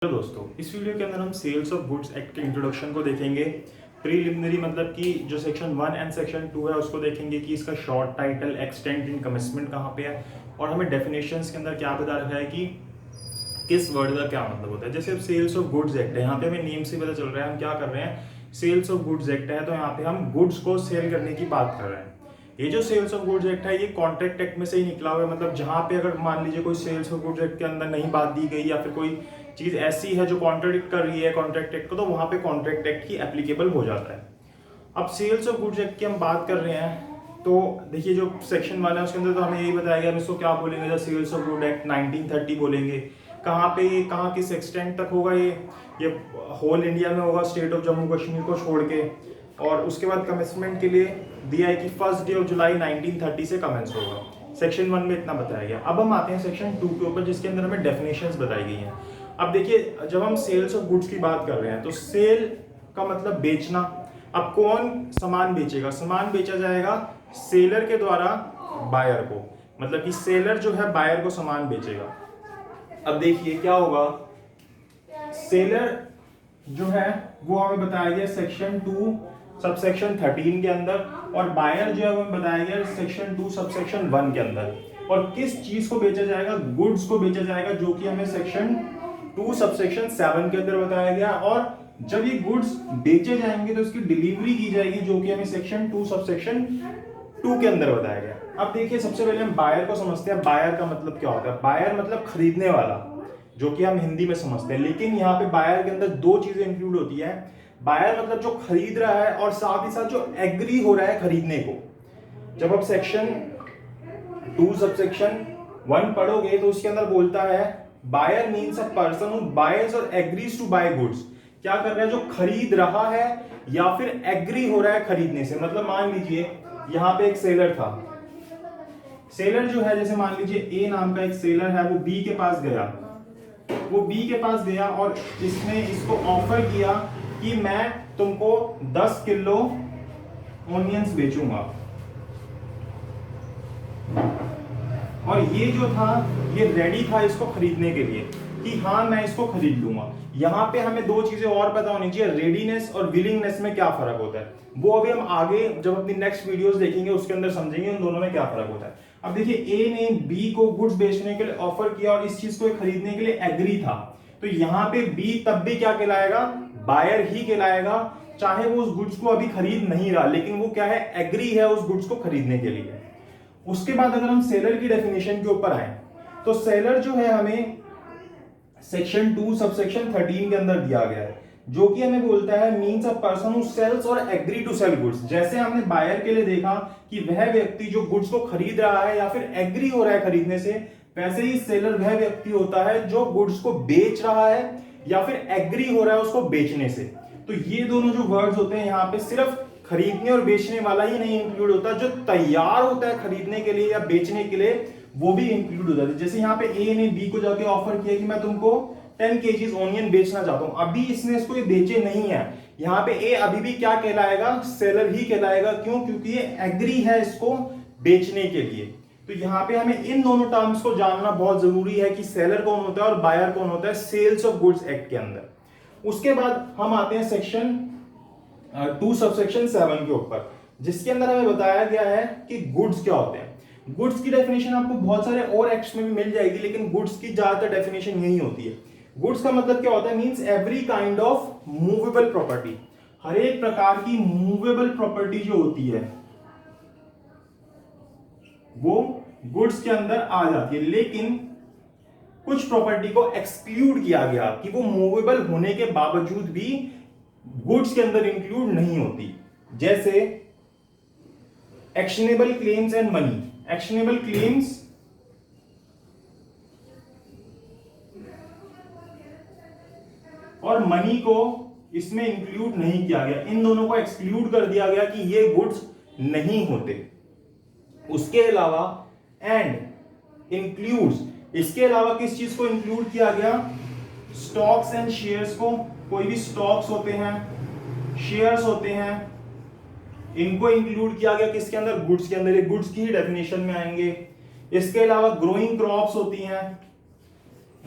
Hello दोस्तों, इस video के अंदर हम सेल्स ऑफ गुड्स एक्ट के इंट्रोडक्शन को देखेंगे। प्रीलिमिनरी मतलब कि जो सेक्शन 1 एंड सेक्शन 2 है उसको देखेंगे कि इसका शॉर्ट टाइटल, एक्सटेंट इन कमिटमेंट कहाँ पे है, और हमें डेफिनेशंस के अंदर क्या बता रखा है कि किस वर्ड का क्या मतलब होता है। जैसे अब सेल्स ऑफ गुड्स एक्ट है, यहाँ पे हमें नेम से पता चल रहा है हम क्या कर रहे हैं। सेल्स ऑफ गुड्स एक्ट है तो यहाँ पे हम गुड्स को सेल करने की बात कर रहे हैं। ये जो सेल्स ऑफ गुड्स एक्ट है ये कॉन्ट्रैक्ट एक्ट में से ही निकला हुआ है। मतलब जहाँ पे अगर मान लीजिए कोई सेल्स ऑफ गुड्स एक्ट के अंदर नहीं बात दी गई या फिर कोई चीज ऐसी है जो कॉन्ट्रडिक्ट कर रही है कॉन्ट्रैक्ट एक्ट को, तो वहां पे कॉन्ट्रैक्ट एक्ट की एप्लीकेबल हो जाता है। अब सेल्स ऑफ गुड्स एक्ट की हम बात कर रहे हैं तो देखिए जो सेक्शन 1 है उसके अंदर तो हमें यही बताया गया, हम इसको क्या बोलेंगे, the sales of good act 1930 बोलेंगे। कहाँ पे ये, कहाँ किस एक्सटेंट तक होगा ये होल इंडिया में होगा, स्टेट ऑफ जम्मू कश्मीर को छोड़ के। और उसके बाद कमेंसमेंट के लिए दिया है कि 1 डे ऑफ जुलाई 1930 से कमेंस होगा। सेक्शन 1 में इतना बताया गया। अब हम आते हैं सेक्शन 2 के ऊपर जिसके अंदर हमें डेफिनेशंस बताई गई हैं। अब देखिए जब हम सेल्स ऑफ गुड्स की बात कर रहे हैं तो सेल का मतलब बेचना। अब कौन सामान बेचेगा? सामान बेचा जाएगा सेलर के द्वारा बायर को, मतलब कि सेलर जो है बायर को सामान बेचेगा। अब देखिए क्या होगा, सेलर जो है वो हमें बताया गया सेक्शन 2 सबसेक्शन 13 के अंदर, और बायर जो है वो हमें बताया गया सेक्शन 2 सबसेक्शन 1 के अंदर। और किस चीज को बेचा जाएगा? गुड्स को बेचा जाएगा, जो कि हमें सेक्शन 2 सबसेक्शन 7 के अंदर बताया गया। और जब ये गुड्स बेचे जाएंगे तो इसकी डिलीवरी की जाएगी, जो कि हमें सेक्शन 2 सबसेक्शन 2 के अंदर बताया गया। अब देखिए सबसे पहले हम बायर को समझते हैं। बायर का मतलब क्या होता है? बायर मतलब खरीदने वाला, जो कि हम हिंदी में समझते हैं। लेकिन यहाँ पे बायर के अंदर दो चीजें इंक्लूड होती है। बायर मतलब जो खरीद रहा है, और साथ ही साथ जो एग्री हो रहा है खरीदने को। जब आप सेक्शन 2 सबसेक्शन 1 पढ़ोगे तो उसके अंदर बोलता है buyer means a person who buyers or agrees to buy goods. क्या कर रहा है? जो खरीद रहा है या फिर एग्री हो रहा है खरीदने से। मतलब मान लीजिए यहां पे एक सेलर था। सेलर जो है, जैसे मान लीजिए ए नाम का एक सेलर है, वो बी के पास गया। वो बी के पास गया और इसने इसको ऑफर किया कि मैं तुमको 10 किलो ऑनियंस बेचूंगा। और ये जो था ये रेडी था इसको खरीदने के लिए कि हाँ मैं इसको खरीद लूंगा। यहाँ पे हमें दो चीजें और पता होनी चाहिए, रेडीनेस और विलिंगनेस में क्या फर्क होता है। वो अभी हम आगे जब अपनी नेक्स्ट वीडियोस देखेंगे उसके अंदर समझेंगे उन दोनों में क्या फर्क होता है। अब देखिए ए ने बी को गुड्स बेचने के लिए ऑफर किया और इस चीज को खरीदने के लिए एग्री था। तो यहाँ पे बी तब भी क्या कहलाएगा? बायर ही कहलाएगा, चाहे वो उस गुड्स को अभी खरीद नहीं रहा, लेकिन वो क्या है? एग्री है उस गुड्स को खरीदने के लिए। उसके बाद अगर हम सेलर की डेफिनेशन के ऊपर आए तो सेलर जो है हमें सेक्शन 2 सबसेक्शन 13 के अंदर दिया गया है, जो कि हमें बोलता है means a person who sells or agree to sell goods. जैसे हमने बायर के लिए देखा कि वह व्यक्ति जो गुड्स को खरीद रहा है या फिर एग्री हो रहा है खरीदने से, वैसे ही सेलर वह व्यक्ति होता है जो गुड्स को बेच रहा है या फिर एग्री हो रहा है उसको बेचने से। तो ये दोनों जो वर्ड्स होते हैं यहाँ पे सिर्फ खरीदने और बेचने वाला ही नहीं इंक्लूड होता, जो तैयार होता है खरीदने के लिए या बेचने के लिए वो भी इंक्लूड हो जाता है। जैसे यहाँ पे ए ने बी को जाके ऑफर किया कि मैं तुमको 10 केजीज ऑनियन बेचना चाहता हूं। अभी इसने इसको ये बेचे नहीं है, यहाँ पे ए अभी भी क्या कहलाएगा? सेलर ही कहलाएगा। क्यों? क्योंकि ये एग्री है इसको बेचने के लिए। तो यहाँ पे हमें इन दोनों टर्म्स को जानना बहुत जरूरी है कि सेलर कौन होता है और बायर कौन होता है सेल्स ऑफ गुड्स एक्ट के अंदर। उसके बाद हम आते हैं सेक्शन 2 सबसेक्शन 7 के ऊपर, जिसके अंदर हमें बताया गया है कि गुड्स क्या होते हैं। गुड्स की डेफिनेशन आपको बहुत सारे और एक्ट्स में भी मिल जाएगी, लेकिन गुड्स की ज्यादातर डेफिनेशन यही होती है। गुड्स का मतलब क्या होता है? Means every kind of movable property. हर एक प्रकार की मूवेबल प्रॉपर्टी जो होती है वो गुड्स के अंदर आ जाती है। लेकिन कुछ प्रॉपर्टी को एक्सक्लूड किया गया कि वो मूवेबल होने के बावजूद भी गुड्स के अंदर इंक्लूड नहीं होती। जैसे actionable claims and money. Actionable claims और मनी को इसमें इंक्लूड नहीं किया गया, इन दोनों को एक्सक्लूड कर दिया गया कि ये गुड्स नहीं होते। उसके अलावा एंड इंक्लूड्स, इसके अलावा किस चीज को इंक्लूड किया गया? स्टॉक्स एंड शेयर्स को। कोई भी स्टॉक्स होते हैं, शेयर्स होते हैं, इनको इंक्लूड किया गया किसके अंदर? गुड्स के अंदर। ये गुड्स की ही डेफिनेशन में आएंगे। इसके अलावा ग्रोइंग क्रॉप्स होती हैं,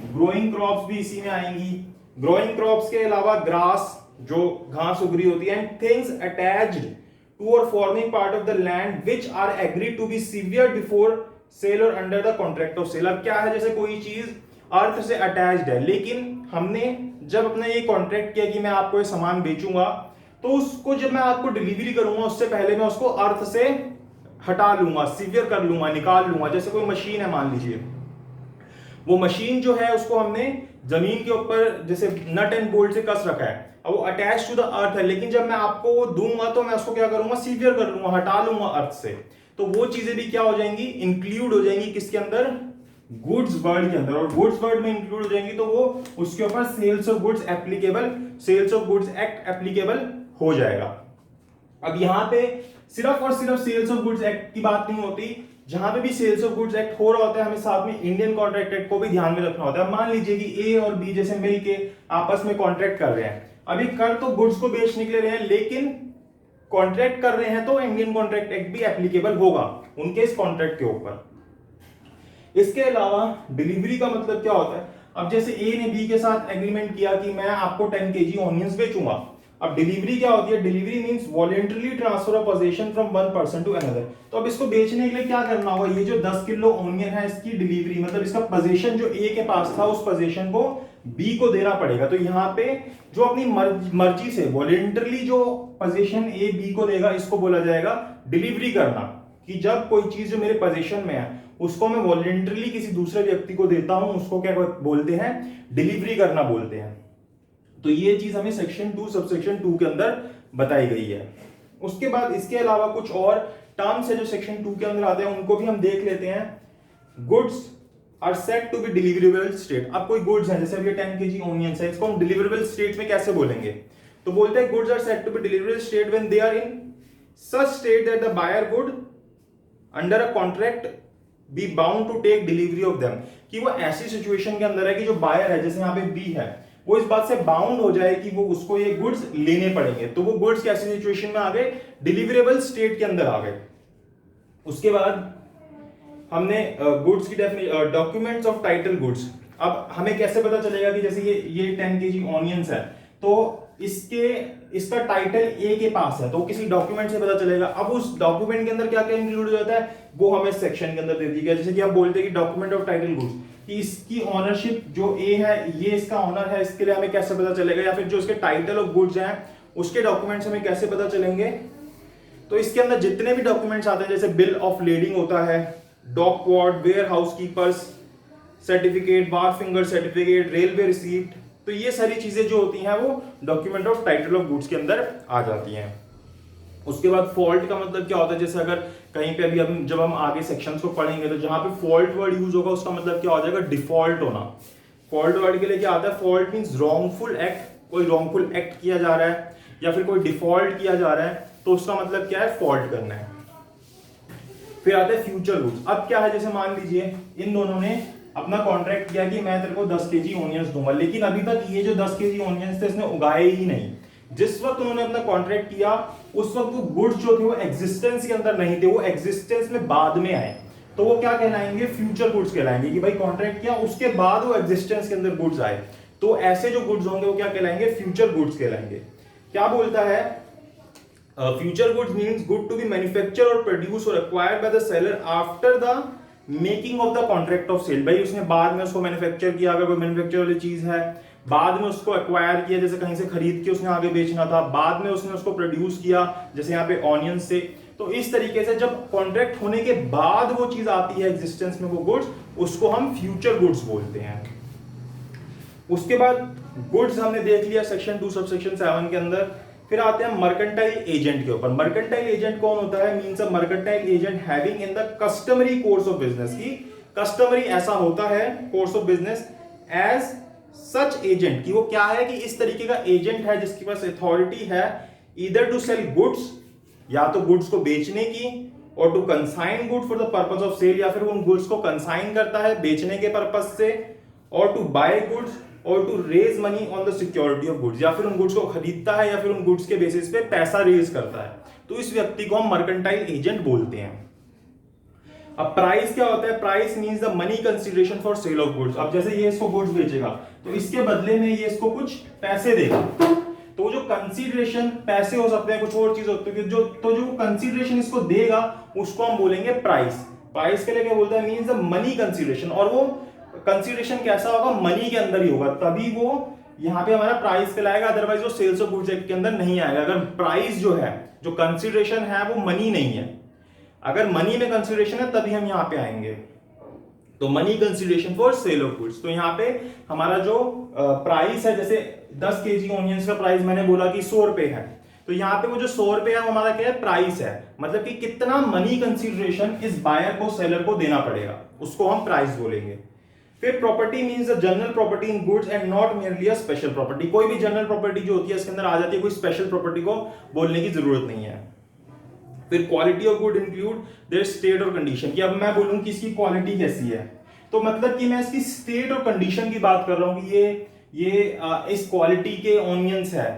ग्रोइंग क्रॉप्स भी इसी में आएंगी। ग्रोइंग क्रॉप्स के अलावा ग्रास, जो घास उग रही होती है, and things attached to or forming part of the land which are agreed to be severed before sale or under the contract of sale. अब क्या है, जैसे कोई चीज अर्थ से अटैच्ड है, लेकिन हमने जब अपने ये कॉन्ट्रैक्ट किया कि मैं आपको ये सामान बेचूंगा, तो उसको जब मैं आपको डिलीवरी करूंगा उससे पहले मैं उसको अर्थ से हटा लूंगा, सीवियर कर लूंगा, निकाल लूंगा। जैसे कोई मशीन है, मान लीजिए वो मशीन जो है उसको हमने जमीन के ऊपर जैसे नट एंड बोल्ट से कस रखा है, अब वो अटैच टू द अर्थ है, लेकिन जब मैं आपको वो दूंगा तो मैं उसको क्या करूंगा, सीवियर कर लूंगा, हटा लूंगा अर्थ से। तो वो चीजें भी क्या हो जाएंगी, इंक्लूड हो जाएंगी किसके अंदर, गुड्स वर्ड के अंदर। और गुड्स वर्ड में इंक्लूड हो जाएंगी तो वो उसके ऊपर sales of goods applicable, sales of goods act applicable हो जाएगा। अब यहां पे सिर्फ और सिर्फ सेल्स ऑफ गुड्स एक्ट की बात नहीं होती, जहां पे भी सेल्स ऑफ गुड्स एक्ट हो रहा होता है हमें साथ में इंडियन कॉन्ट्रैक्ट एक्ट को भी ध्यान में रखना होता है। मान लीजिए कि ए और बी जैसे मिलके आपस में कॉन्ट्रैक्ट कर रहे हैं, अभी कर तो गुड्स को बेचने के लिए रहे हैं, लेकिन कॉन्ट्रैक्ट कर रहे हैं, तो इंडियन कॉन्ट्रैक्ट एक्ट भी एप्लीकेबल होगा उनके इस कॉन्ट्रैक्ट के ऊपर। इसके अलावा डिलीवरी का मतलब क्या होता है, अब जैसे ए ने बी के साथ एग्रीमेंट किया कि मैं आपको 10 kg ऑनियंस बेचूंगा। अब डिलीवरी क्या होती है, delivery means voluntary transfer of position from one person to another. तो अब इसको बेचने के लिए क्या करना होगा, ये जो 10 किलो ऑनियन है इसकी डिलीवरी मतलब इसका पोजीशन जो ए के पास था उस पोजीशन को बी को देना पड़ेगा। तो यहाँ पे जो अपनी मर्जी से वॉलंटरली जो पोजीशन ए बी को देगा इसको बोला जाएगा डिलीवरी करना। कि जब कोई चीज जो मेरे पोजीशन में है उसको मैं वॉलंटरली किसी दूसरे व्यक्ति को देता हूं, उसको क्या बोलते हैं, डिलीवरी करना बोलते हैं। तो ये चीज हमें सेक्शन 2 सबसेक्शन 2 के अंदर बताई गई है। उसके बाद इसके अलावा कुछ और टर्म्स है जो सेक्शन 2 के अंदर आते हैं, उनको भी हम देख लेते हैं। Goods are set to be deliverable state. अब कोई गुड्स है, जैसे अभी 10 kg ऑनियंस है, इसको हम डिलीवरेबल स्टेट में कैसे बोलेंगे, तो बोलते हैं goods are set to be deliverable state when they are in such state that the buyer would under a contract be bound to take delivery of them. कि वो ऐसी सिचुएशन के अंदर है कि जो बायर है, जैसे यहाँ पे बी है, वो इस बात से बाउंड हो जाए कि वो उसको ये गुड्स लेने पड़ेंगे। तो वो गुड्स कैसी सिचुएशन में आ गए, डिलीवरेबल स्टेट के अंदर आ गए। उसके बाद हमने गुड्स की definition, documents of title goods. अब हमें कैसे पता चलेगा कि जैसे ये 10 kg ऑनियंस है, तो इसका टाइटल ए के पास है, तो किसी डॉक्यूमेंट से पता चलेगा। अब उस डॉक्यूमेंट के अंदर क्या क्या इंक्लूड हो जाता है, वो हमें सेक्शन के अंदर दे दिया गया। जैसे कि हम बोलते हैं कि डॉक्यूमेंट ऑफ टाइटल गुड्स, कि इसकी ऑनरशिप जो ए है ये इसका ऑनर है, इसके लिए हमें कैसे पता चलेगा, या फिर जो इसके टाइटल ऑफ गुड्स हैं उसके डॉक्यूमेंट्स हमें कैसे पता चलेंगे। तो इसके अंदर जितने भी डॉक्यूमेंट्स आते हैं, जैसे बिल ऑफ लेडिंग होता है, dock ward, warehouse keepers certificate, wharfinger certificate, railway receipt, तो ये सारी चीजें जो होती हैं वो document of title of goods के अंदर आ जाती हैं। उसके बाद फॉल्ट का मतलब क्या होता है, जैसे अगर कहीं पे अभी जब हम आगे सेक्शंस को पढ़ेंगे तो जहां पे फॉल्ट वर्ड यूज होगा उसका मतलब क्या हो जाएगा, डिफॉल्ट होना। फॉल्ट वर्ड के लिए क्या आता है, फॉल्ट मींस रॉन्गफुल एक्ट, कोई रॉन्गफुल एक्ट किया जा रहा है या फिर कोई डिफॉल्ट किया जा रहा है, तो उसका मतलब क्या है, फॉल्ट करना है। फिर आते हैं फ्यूचर गुड्स। अब क्या है, जैसे मान लीजिए इन दोनों ने अपना कॉन्ट्रैक्ट किया कि मैं तेरे को 10 kg ऑनियंस दूंगा, लेकिन अभी तक ये जो 10 kg ऑनियंस थे इसने उगाए ही नहीं। जिस वक्त उन्होंने अपना कॉन्ट्रैक्ट किया उस वक्त वो गुड्स जो थे वो एग्जिस्टेंस के अंदर नहीं थे, वो एग्जिस्टेंस में बाद में आए, तो वो क्या कहलाएंगे, फ्यूचर गुड्स कहलाएंगे। कि भाई कॉन्ट्रैक्ट किया उसके बाद वो एग्जिस्टेंस के अंदर गुड्स आए, तो ऐसे जो गुड्स होंगे वो क्या कहलाएंगे, फ्यूचर गुड्स कहलाएंगे। क्या बोलता है, future goods means good to be manufacture or produce or acquired by the seller after the making of the contract of sale. भाई उसने बाद में उसको मैन्युफैक्चर किया, अगर कोई मैन्युफैक्चर वाली चीज है, बाद में उसको एक्वायर किया, जैसे कहीं से खरीद के उसने आगे बेचना था, बाद में उसने उसको प्रोड्यूस किया, जैसे यहाँ पे ऑनियन से। तो इस तरीके से जब कॉन्ट्रैक्ट होने के बाद वो चीज आती है एग्जिस्टेंस में, वो गुड्स, उसको हम फ्यूचर गुड्स बोलते हैं। उसके बाद गुड्स हमने देख लिया सेक्शन 2 सबसेक्शन 7 के अंदर। फिर आते हैं मर्केंटाइल एजेंट के ऊपर। मर्केंटाइल एजेंट कौन होता है, means a mercantile agent having in the customary course of business. की कस्टमरी ऐसा होता है course of business as such agent, कि वो क्या है, कि इस तरीके का एजेंट है जिसके पास अथॉरिटी है ईदर टू सेल गुड्स, या तो गुड्स को बेचने की, or to consign good for the purpose of sale, या फिर उन गुड्स को कंसाइन करता है बेचने के पर्पस से, or to buy goods or to raise money on the security of goods, या फिर उन गुड्स को खरीदता है या फिर उन गुड्स के बेसिस पे पैसा रेज करता है। तो इस व्यक्ति को हम मर्केंटाइल एजेंट बोलते हैं। अब प्राइस क्या होता है? Price means the money consideration for sale of goods. अब जैसे ये इसको गुड्स बेचेगा तो इसके बदले में ये इसको कुछ पैसे देगा, तो जो कंसीडरेशन पैसे हो सकते हैं, कुछ और चीज होती है, जो कंसीडरेशन इसको देगा उसको हम बोलेंगे प्राइस। प्राइस के लिए क्या बोलता है? Means the money consideration. और वो कंसीडरेशन कैसा होगा? मनी के अंदर ही होगा, तभी वो यहाँ पे हमारा प्राइस कहलाएगा, अदरवाइज वो सेल्स ऑफ गुड्स एक्ट के अंदर नहीं आएगा। अगर प्राइस जो है, जो कंसीडरेशन है वो मनी नहीं है, अगर मनी में कंसीडरेशन है तभी हम यहाँ पे आएंगे। तो money consideration for sale of goods. तो यहाँ पे हमारा जो प्राइस है, जैसे 10 केजी ऑनियंस का प्राइस मैंने बोला कि 100 रुपए है, तो यहाँ पे वो जो 100 रुपए है वो हमारा क्या है? प्राइस है। मतलब कि कितना मनी कंसीडरेशन इस बायर को, सेलर को देना पड़ेगा, उसको हम प्राइस बोलेंगे। फिर property means the general property in goods and not merely a special property. कोई भी जनरल प्रॉपर्टी जो होती है इसके अंदर आ जाती है, कोई स्पेशल प्रॉपर्टी को बोलने की जरूरत नहीं है। फिर quality of good include there state और कंडीशन, कि अब मैं बोलूं कि इसकी क्वालिटी कैसी है, तो मतलब कि मैं इसकी स्टेट और कंडीशन की बात कर रहा हूं कि ये इस क्वालिटी के ऑनियंस है,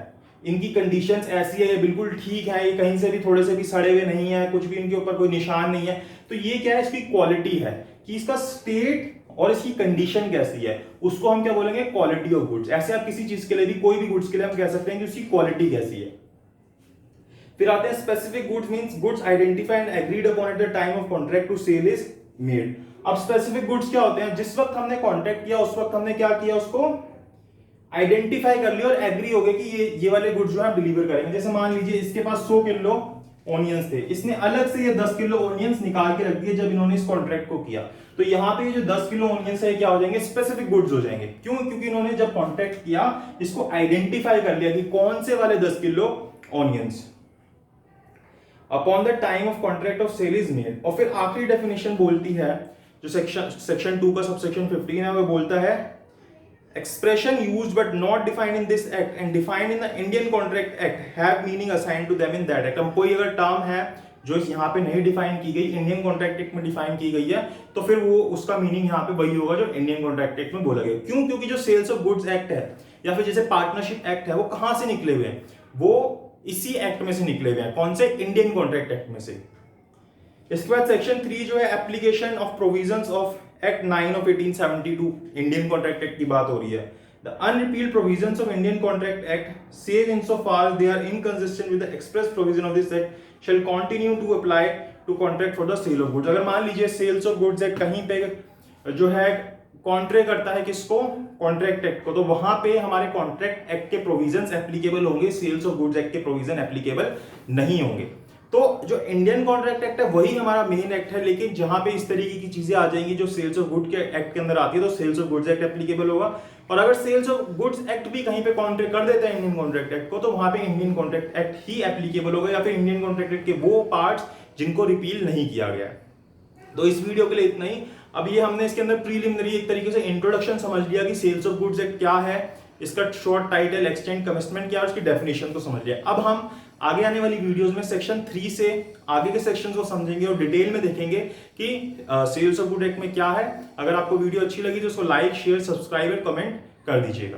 इनकी कंडीशंस ऐसी है, ये बिल्कुल ठीक है, ये कहीं से भी थोड़े से भी सड़े हुए नहीं है, कुछ भी इनके ऊपर कोई निशान नहीं है। तो ये क्या है? इसकी क्वालिटी है, कि इसका स्टेट और इसकी कंडीशन कैसी है, उसको हम क्या बोलेंगे? Quality of goods. ऐसे आप किसी चीज के लिए भी, कोई भी गुड्स के लिए हम कह सकते हैं कि उसकी क्वालिटी कैसी है। फिर आते हैं specific goods means goods identified and agreed upon at the time of contract to sell is made. अब स्पेसिफिक गुड्स क्या होते हैं? जिस वक्त हमने कॉन्ट्रैक्ट किया उस वक्त हमने क्या किया? उसको आइडेंटिफाई कर लिया और एग्री हो गए कि ये वाले गुड्स जो है हम डिलीवर करेंगे। जैसे मान लीजिए इसके पास 100 किलो ऑनियंस थे, इसने अलग से ये 10 किलो ऑनियंस निकाल के रख दिए जब इन्होंने इस कॉन्ट्रैक्ट को किया, तो यहाँ पे जो 10 किलो ऑनियंस है क्या हो जाएंगे? स्पेसिफिक गुड्स हो जाएंगे। क्यों? क्योंकि इन्होंने जब कॉन्ट्रैक्ट किया इसको आइडेंटिफाई कर लिया कि कौन से वाले 10 kilo onions. Upon the time of contract of sale is made. और फिर आखिरी डेफिनेशन बोलती है, जो सेक्शन 2 का सबसेक्शन 15 है, वो बोलता है expression used but not defined in this act and defined in the Indian Contract Act have meaning assigned to them in that act। हम कोई अगर टर्म है जो यहाँ पे नहीं डिफाइन की गई, इंडियन कॉन्ट्रैक्ट एक्ट में डिफाइन की गई है, तो फिर वो उसका मीनिंग यहाँ पे वही होगा जो इंडियन कॉन्ट्रैक्ट एक्ट में बोला गया। क्यों? क्योंकि जो सेल्स ऑफ गुड्स एक्ट है या फिर जैसे पार्टनरशिप एक्ट है, वो कहाँ से निकले हुए हैं? वो इसी एक्ट में से निकले हुए हैं। कौन से? इंडियन कॉन्ट्रैक्ट एक्ट में से। इसके बाद सेक्शन 3 जो है application of provisions of act 9 of 1872, Indian contract act की बात हो रही है। The unrepealed provisions of Indian contract act save insofar they are inconsistent with the express provision of this act shall continue to apply to contract for the sale of goods. अगर मान लीजिए sales of goods act कहीं पे जो है contract करता है किसको? कॉन्ट्रैक्ट एक्ट को, तो वहां पे हमारे कॉन्ट्रैक्ट एक्ट के प्रोविजंस एप्लीकेबल होंगे, सेल्स ऑफ गुड्स एक्ट के प्रोविजन एप्लीकेबल नहीं होंगे। तो जो इंडियन कॉन्ट्रैक्ट एक्ट है वही हमारा मेन एक्ट है, लेकिन जहां पे इस तरीके की चीजें आ जाएंगी जो सेल्स ऑफ गुड के एक्ट के अंदर आती है, तो sales of goods act applicable होगा। और अगर सेल्स ऑफ गुड्स एक्ट भी कहीं पे कॉन्ट्रैक्ट कर देता है इंडियन कॉन्ट्रैक्ट एक्ट को, तो वहां पे इंडियन कॉन्ट्रैक्ट एक्ट ही एप्लीकेबल होगा, या फिर इंडियन कॉन्ट्रैक्ट एक्ट के वो पार्ट्स जिनको रिपील नहीं किया गया है। तो इस वीडियो के लिए इतना ही। अब ये हमने इसके अंदर प्रीलिमिनरी एक तरीके से इंट्रोडक्शन समझ लिया कि सेल्स ऑफ गुड्स एक्ट क्या है, इसका शॉर्ट टाइटल, एक्सटेंट, कमिटमेंट क्या है, उसकी डेफिनेशन को समझ लिया। अब हम आगे आने वाली वीडियोस में सेक्शन 3 से आगे के सेक्शंस को समझेंगे और डिटेल में देखेंगे कि सेल्स ऑफ गुड एक्ट में क्या है। अगर आपको वीडियो अच्छी लगी तो उसको लाइक, शेयर, सब्सक्राइब और कमेंट कर दीजिएगा।